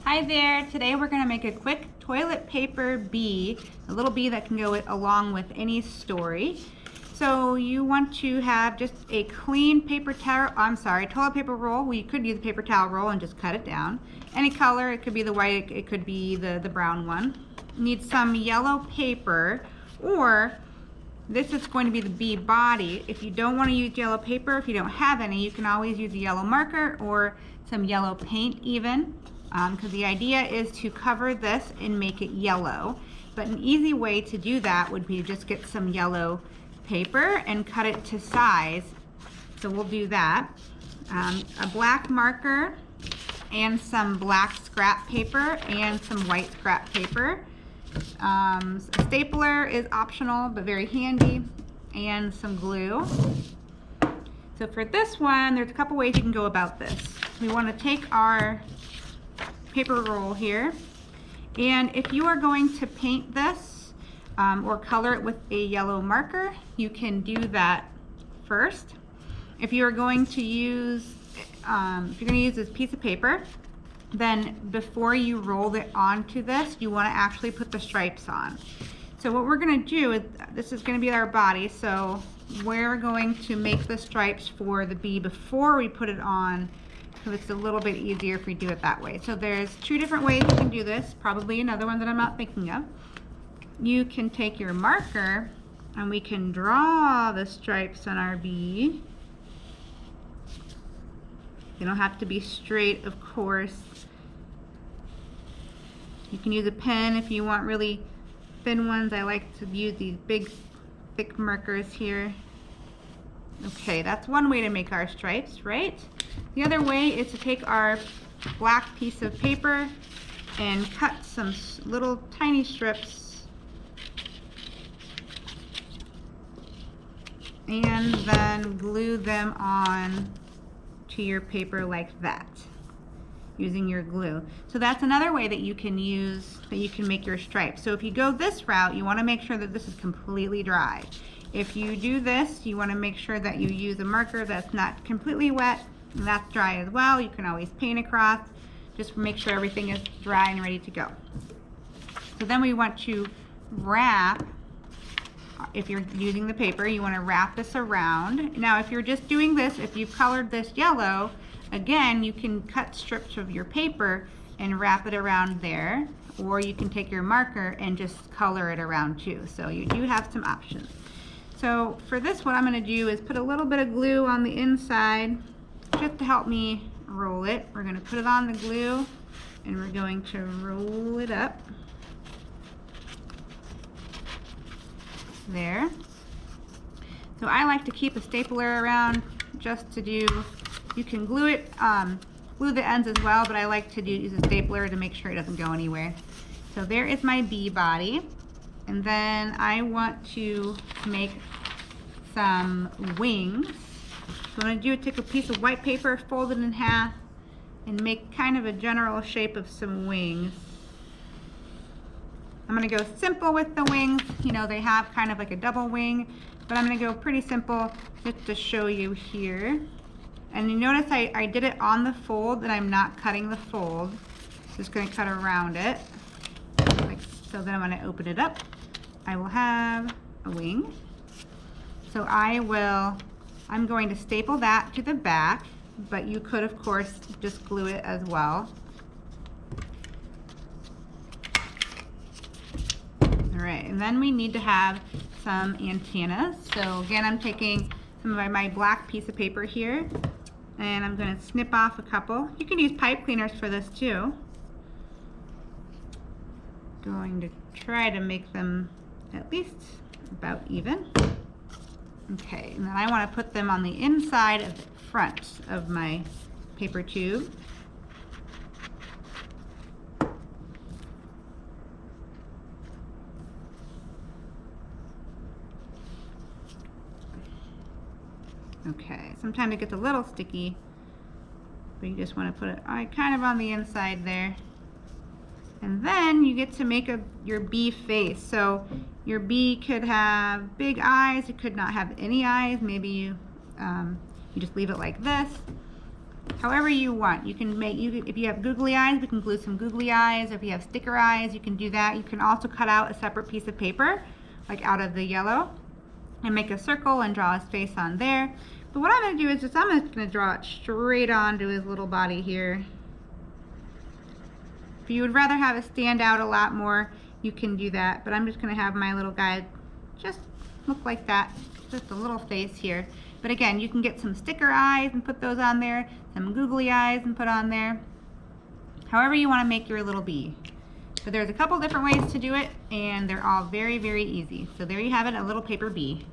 Hi there, today we're going to make a quick toilet paper bee, a little bee that can go along with any story. So you want to have just a clean toilet paper roll. We could use a paper towel roll and just cut it down. Any color, it could be the white, it could be the brown one. Need some yellow paper, or this is going to be the bee body. If you don't want to use yellow paper, if you don't have any, you can always use a yellow marker or some yellow paint even. Because the idea is to cover this and make it yellow. But an easy way to do that would be to just get some yellow paper and cut it to size. So we'll do that. A black marker and some black scrap paper and some white scrap paper. A stapler is optional but very handy, and some glue. So for this one, there's a couple ways you can go about this. We want to take our paper roll here, and if you are going to paint this or color it with a yellow marker, you can do that first. If you're going to use this piece of paper, then before you roll it onto this, you want to actually put the stripes on. So what we're going to do is, this is going to be our body, so we're going to make the stripes for the bee before we put it on. So it's a little bit easier if we do it that way. So there's two different ways you can do this, probably another one that I'm not thinking of. You can take your marker and we can draw the stripes on our bee. They don't have to be straight, of course. You can use a pen if you want really thin ones. I like to use these big, thick markers here. Okay, that's one way to make our stripes, right? The other way is to take our black piece of paper and cut some little tiny strips, and then glue them on to your paper like that using your glue. So that's another way that you can make your stripes. So if you go this route, you want to make sure that this is completely dry. If you do this, you want to make sure that you use a marker that's not completely wet and that's dry as well. You can always paint across. Just make sure everything is dry and ready to go. So then we want to wrap. If you're using the paper, you want to wrap this around. Now if you're just doing this, if you've colored this yellow, again, you can cut strips of your paper and wrap it around there, or you can take your marker and just color it around too. So you do have some options. So for this, what I'm going to do is put a little bit of glue on the inside just to help me roll it. We're going to put it on the glue and we're going to roll it up. There. So I like to keep a stapler around just to do, you can glue it, glue the ends as well, but I like to use a stapler to make sure it doesn't go anywhere. So there is my bee body. And then I want to make some wings. So what I'm going to do is take a piece of white paper, fold it in half, and make kind of a general shape of some wings. I'm going to go simple with the wings. You know, they have kind of like a double wing, but I'm going to go pretty simple just to show you here. And you notice I did it on the fold and I'm not cutting the fold. Just going to cut around it. So then I'm going to open it up. I will have a wing. So I'm going to staple that to the back, but you could of course just glue it as well. All right, and then we need to have some antennas. So again, I'm taking some of my black piece of paper here, and I'm going to snip off a couple. You can use pipe cleaners for this too. Going to try to make them at least about even. Okay, and then I want to put them on the inside of the front of my paper tube. Okay, sometimes it gets a little sticky, but you just want to put it kind of on the inside there. And then you get to make your bee face. So your bee could have big eyes, it could not have any eyes. Maybe you just leave it like this. however you want. You can make, if you have googly eyes, we can glue some googly eyes. If you have sticker eyes, you can do that. You can also cut out a separate piece of paper, like out of the yellow, and make a circle and draw his face on there. But what I'm going to do is just, I'm just going to draw it straight onto his little body here. If you would rather have it stand out a lot more, you can do that. But I'm just going to have my little guy just look like that. Just a little face here. But again, you can get some sticker eyes and put those on there, some googly eyes and put on there. However you want to make your little bee. But there's a couple different ways to do it, and they're all very, very easy. So there you have it, a little paper bee.